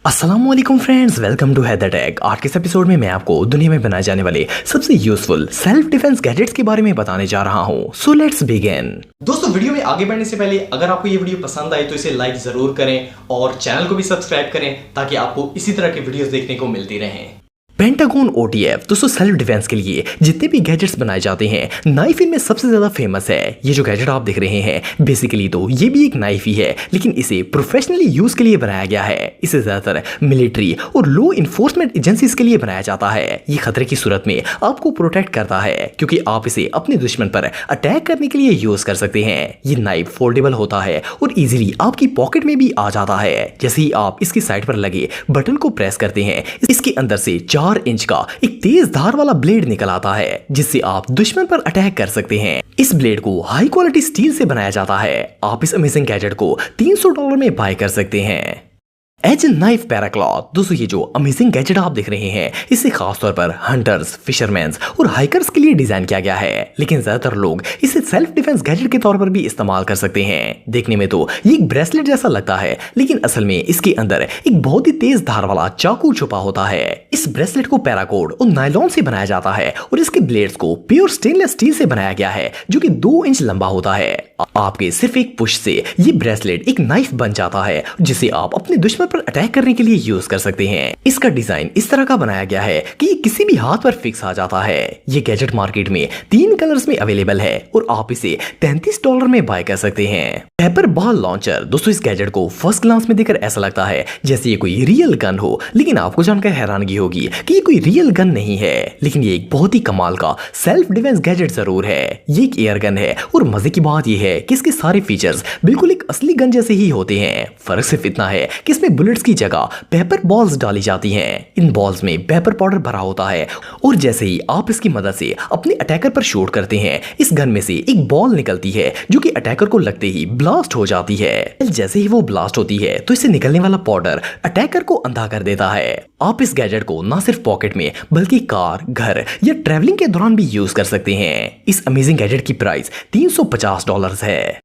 अस्सलामुअलैकुम friends, welcome to Haider Tech. आज के इस एपिसोड में मैं आपको दुनिया में बनाए जाने वाले सबसे यूजफुल सेल्फ डिफेंस गैजेट्स के बारे में बताने जा रहा हूं। So let's begin. दोस्तों, वीडियो में आगे बढ़ने से पहले अगर आपको ये वीडियो पसंद आई तो इसे लाइक जरूर करें और चैनल को भी सब्सक्राइब करें ताकि आपको इसी तरह के वीडियोस देखने को मिलती रहें। पेंटागन OTF दोस्तों सेल्फ डिफेंस के लिए जितने भी गैजेट्स बनाए जाते हैं, नाइफ इनमें सबसे ज्यादा फेमस है। ये जो गैजेट आप देख रहे हैं बेसिकली तो ये भी एक नाइफ ही है, लेकिन इसे प्रोफेशनली यूज के लिए बनाया गया है। इसे ज्यादातर मिलिट्री और लॉ इन्फोर्समेंट एजेंसीज के लिए बनाया जाता है। ये खतरे की सूरत में आपको प्रोटेक्ट करता है क्योंकि आप इसे अपने दुश्मन पर अटैक करने के लिए यूज कर सकते हैं। ये नाइफ फोल्डेबल होता है और इजीली आपकी पॉकेट में भी आ जाता है। जैसे ही आप इसकी साइड पर लगे बटन को प्रेस करते हैं, इसके अंदर से 4 इंच का एक तेज धार वाला ब्लेड निकल आता है जिससे आप दुश्मन पर अटैक कर सकते हैं। इस ब्लेड को हाई क्वालिटी स्टील से बनाया जाता है। आप इस अमेजिंग गैजेट को $300 में बाय कर सकते हैं। एज नाइफ पैराक्लॉथ दोस्तों, ये जो अमेजिंग गैजेट आप देख रहे हैं इसे खासतौर पर हंटर्स, फिशरमैन और हाइकर्स के लिए डिजाइन किया गया है, लेकिन ज्यादातर लोग इसे सेल्फ डिफेंस गैजेट के तौर पर भी इस्तेमाल कर सकते हैं। देखने में तो ये एक ब्रेसलेट जैसा लगता है, लेकिन असल में इसके अंदर एक बहुत ही तेज धार वाला चाकू छुपा होता है। इस ब्रेसलेट को पैराकोड और नायलॉन से बनाया जाता है और इसके ब्लेड्स को प्योर स्टेनलेस स्टील से बनाया गया है जो कि 2 इंच लंबा होता है। आपके सिर्फ एक पुश से ये ब्रेसलेट एक नाइफ बन जाता है जिसे आप अपने दुश्मन पर अटैक करने के लिए यूज कर सकते हैं। इसका डिजाइन इस तरह का बनाया गया है कि ये किसी भी हाथ पर फिक्स आ जाता है। ये गैजेट मार्केट में 3 कलर्स में अवेलेबल है और आप इसे $33 में बाय कर सकते हैं। पेपर बॉल लॉन्चर दोस्तों, इस गैजेट को फर्स्ट ग्लांस में देखकर ऐसा लगता है जैसे ये कोई रियल गन हो, लेकिन आपको जानकर हैरानगी होगी कि ये कोई रियल गन नहीं है, लेकिन ये एक बहुत ही कमाल का सेल्फ डिफेंस गैजेट जरूर है। ये एक एयर गन है और मजे की बात यह है कि इसके सारे फीचर्स बिल्कुल एक असली गन जैसे ही होते हैं। फर्क सिर्फ इतना है कि इसमें बुलेट्स की जगह पेपर बॉल्स डाली जाती हैं। इन बॉल्स में पेपर पाउडर भरा होता है और जैसे ही आप इसकी मदद से अपने अटैकर पर शूट करते हैं, इस गन में से एक बॉल निकलती है जो कि अटैकर को लगते ही ब्लास्ट हो जाती है। जैसे ही वो ब्लास्ट होती है तो इससे निकलने वाला पाउडर अटैकर को अंधा कर देता है। आप इस गैजेट को ना सिर्फ पॉकेट में बल्कि कार, घर या ट्रैवलिंग के दौरान भी यूज कर सकते हैं। इस अमेजिंग गैजेट की प्राइस $350 है।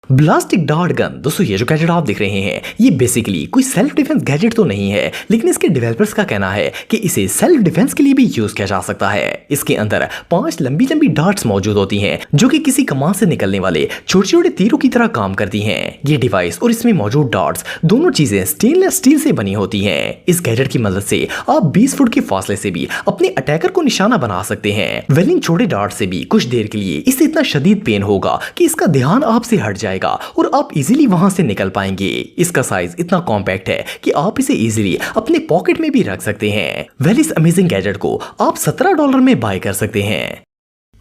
ब्लास्टिक डार्ट गन दोस्तों, ये जो गैजेट आप देख रहे हैं ये बेसिकली कोई सेल्फ डिफेंस गैजेट तो नहीं है, लेकिन इसके डेवलपर्स का कहना है कि इसे सेल्फ डिफेंस के लिए भी यूज किया जा सकता है। इसके अंदर 5 लंबी लंबी डार्ट्स मौजूद होती हैं जो कि किसी कमान से निकलने वाले छोटे छोटे तीरों की तरह काम करती हैं। ये डिवाइस और इसमें मौजूद डार्ट्स दोनों चीजें स्टेनलेस स्टील से बनी होती हैं। इस गैजेट की मदद से आप 20 फुट के फासले से भी अपने अटैकर को निशाना बना सकते हैं। इन छोटे डार्ट से भी कुछ देर के लिए इससे इतना शदीद पेन होगा कि इसका ध्यान आपसे हट जाएगा और आप इजीली वहां से निकल पाएंगे। इसका साइज इतना कॉम्पैक्ट है कि आप इसे इजीली अपने पॉकेट में भी रख सकते हैं। इस अमेजिंग गैजेट को आप $17 में बाय कर सकते हैं।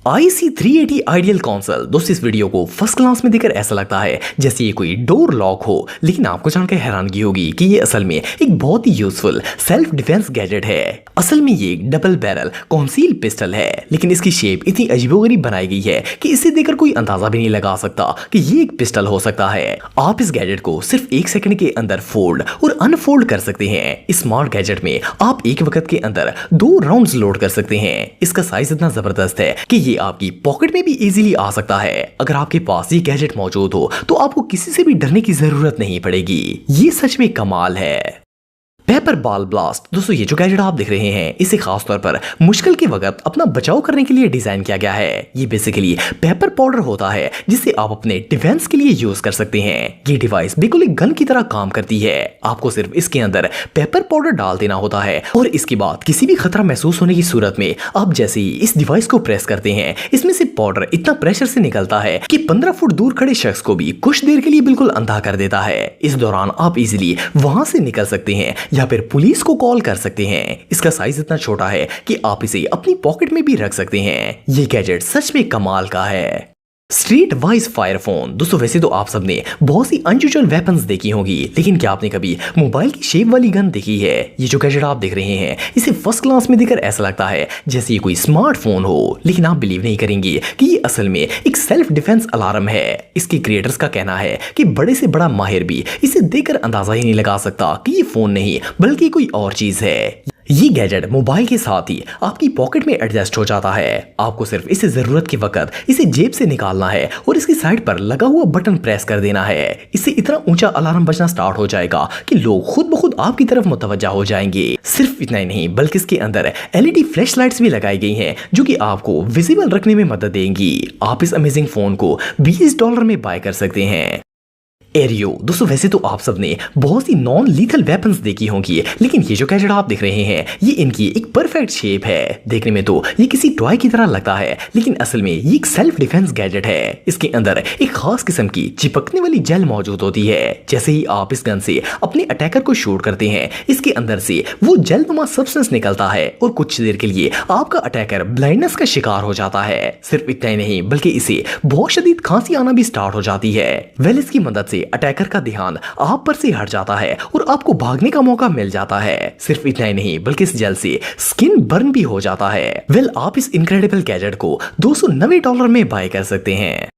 IC380 आइडियल कंसोल दोस्तों, इस वीडियो को फर्स्ट क्लास में देखकर ऐसा लगता है जैसे ये कोई डोर लॉक हो, लेकिन आपको जानकर हैरानगी होगी कि ये असल में एक बहुत ही यूजफुल सेल्फ डिफेंस गैजेट है। असल में ये एक डबल बैरल कॉन्सील पिस्टल है, लेकिन इसकी शेप इतनी अजीबोगरीब बनाई गई है कि इसे देखकर कोई अंदाजा भी नहीं लगा सकता कि ये एक पिस्टल हो सकता है। आप इस गैजेट को सिर्फ 1 सेकंड के अंदर फोल्ड और अनफोल्ड कर सकते हैं। इस स्मार्ट गैजेट में आप एक वक्त के अंदर 2 राउंड्स लोड कर सकते हैं। इसका साइज इतना जबरदस्त है कि ये आपकी पॉकेट में भी इजीली आ सकता है। अगर आपके पास ये गैजेट मौजूद हो तो आपको किसी से भी डरने की जरूरत नहीं पड़ेगी। ये सच में कमाल है। पेपर बॉल ब्लास्ट दोस्तों, ये जो गैजेट आप देख रहे हैं इसे खासतौर पर मुश्किल के वक्त अपना बचाव करने के लिए डिजाइन किया गया है। ये बेसिकली पेपर पाउडर होता है जिसे आप अपने डिफेंस के लिए यूज कर सकते हैं। ये डिवाइस बिल्कुल एक गन की तरह काम करती है। आपको सिर्फ इसके अंदर पेपर पाउडर डाल देना होता है और इसके बाद किसी भी खतरा महसूस होने की सूरत में आप जैसे ही इस डिवाइस को प्रेस करते हैं, इसमें से पाउडर इतना प्रेशर से निकलता है कि 15 फुट दूर खड़े शख्स को भी कुछ देर के लिए बिल्कुल अंधा कर देता है। इस दौरान आप इजीली वहां से निकल सकते हैं या फिर पुलिस को कॉल कर सकते हैं। इसका साइज इतना छोटा है कि आप इसे अपनी पॉकेट में भी रख सकते हैं। ये गैजेट सच में कमाल का है। स्ट्रीट वाइज फायर फोन दोस्तों, वैसे तो आप सबने बहुत सी अनयूजुअल वेपन्स देखी होंगी, लेकिन क्या आपने कभी मोबाइल की शेप वाली गन देखी है? ये जो गैजेट आप देख रहे हैं इसे फर्स्ट क्लास में देखकर ऐसा लगता है जैसे ये कोई स्मार्टफोन हो, लेकिन आप बिलीव नहीं करेंगे कि ये असल में एक सेल्फ डिफेंस अलार्म है। इसके क्रिएटर्स का कहना है कि बड़े से बड़ा माहिर भी इसे देखकर अंदाजा ही नहीं लगा सकता कि ये फोन नहीं बल्कि कोई और चीज है। ये गैजेट मोबाइल के साथ ही आपकी पॉकेट में एडजस्ट हो जाता है। आपको सिर्फ इसे जरूरत के वक्त इसे जेब से निकालना है और इसकी साइड पर लगा हुआ बटन प्रेस कर देना है। इससे इतना ऊंचा अलार्म बजना स्टार्ट हो जाएगा कि लोग खुद ब खुद आपकी तरफ मुतवज्जा हो जाएंगे। सिर्फ इतना ही नहीं बल्कि इसके अंदर LED फ्लैश लाइट्स भी लगाई गई हैं जो कि आपको विजिबल रखने में मदद देंगी। आप इस अमेजिंग फोन को $20 में बाय कर सकते हैं। एरियो दोस्तों, वैसे तो आप सबने बहुत सी नॉन लीथल वेपन्स देखी होंगी, लेकिन ये जो गैजेट आप देख रहे हैं ये इनकी एक परफेक्ट शेप है। देखने में तो ये किसी टॉय की तरह लगता है, लेकिन असल में ये एक सेल्फ डिफेंस गैजेट है। इसके अंदर एक खास किस्म की चिपकने वाली जेल मौजूद होती है। जैसे ही आप इस गन से अपने अटैकर को शूट करते हैं, इसके अंदर से वो जेल नुमा सब्सटेंस निकलता है और कुछ देर के लिए आपका अटैकर ब्लाइंडनेस का शिकार हो जाता है। सिर्फ इतना ही नहीं बल्कि इसे बहुत शदीद खांसी आना भी स्टार्ट हो जाती है। वेल इसकी मदद से अटैकर का ध्यान आप पर से हट जाता है और आपको भागने का मौका मिल जाता है। सिर्फ इतना ही नहीं बल्कि इस जेल से स्किन बर्न भी हो जाता है। वेल आप इस इनक्रेडिबल गैजेट को $290 में बाय कर सकते हैं।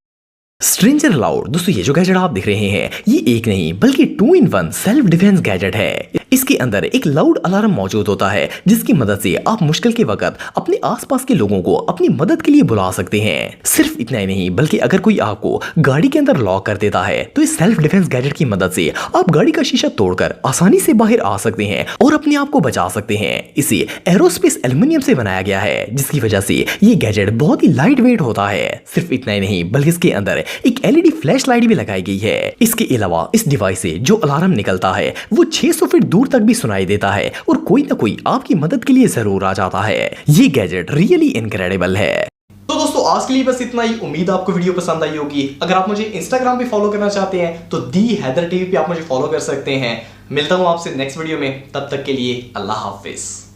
स्ट्रेंजर लाउड दोस्तों, ये जो गैजेट आप देख रहे हैं ये एक नहीं बल्कि 2-in-1 सेल्फ डिफेंस गैजेट है। इसके अंदर एक लाउड अलार्म मौजूद होता है जिसकी मदद से आप मुश्किल के वक्त अपने आसपास के लोगों को अपनी मदद के लिए बुला सकते हैं। सिर्फ इतना ही नहीं बल्कि अगर कोई आपको गाड़ी के अंदर लॉक कर देता है तो इस सेल्फ डिफेंस गैजेट की मदद से आप गाड़ी का शीशा तोड़कर आसानी से बाहर आ सकते हैं और अपने आप को बचा सकते हैं। इसे एरोस्पेस एल्युमिनियम से बनाया गया है जिसकी वजह से ये गैजेट बहुत ही लाइट वेट होता है। सिर्फ इतना ही नहीं बल्कि इसके अंदर एक LED फ्लैश लाइट भी लगाई गई है। इसके अलावा इस डिवाइस से जो अलार्म निकलता है वो 600 फीट दूर तक भी सुनाई देता है और कोई ना कोई आपकी मदद के लिए जरूर आ जाता है। ये गैजेट रियली इनक्रेडिबल है। तो दोस्तों आज के लिए बस इतना ही। उम्मीद आपको वीडियो पसंद आई होगी। अगर आप मुझे इंस्टाग्राम पे फॉलो करना चाहते हैं तो दी हैदर टीवी पे आप मुझे फॉलो कर सकते हैं। मिलता हूं आपसे नेक्स्ट वीडियो में, तब तक के लिए अल्लाह हाफिज।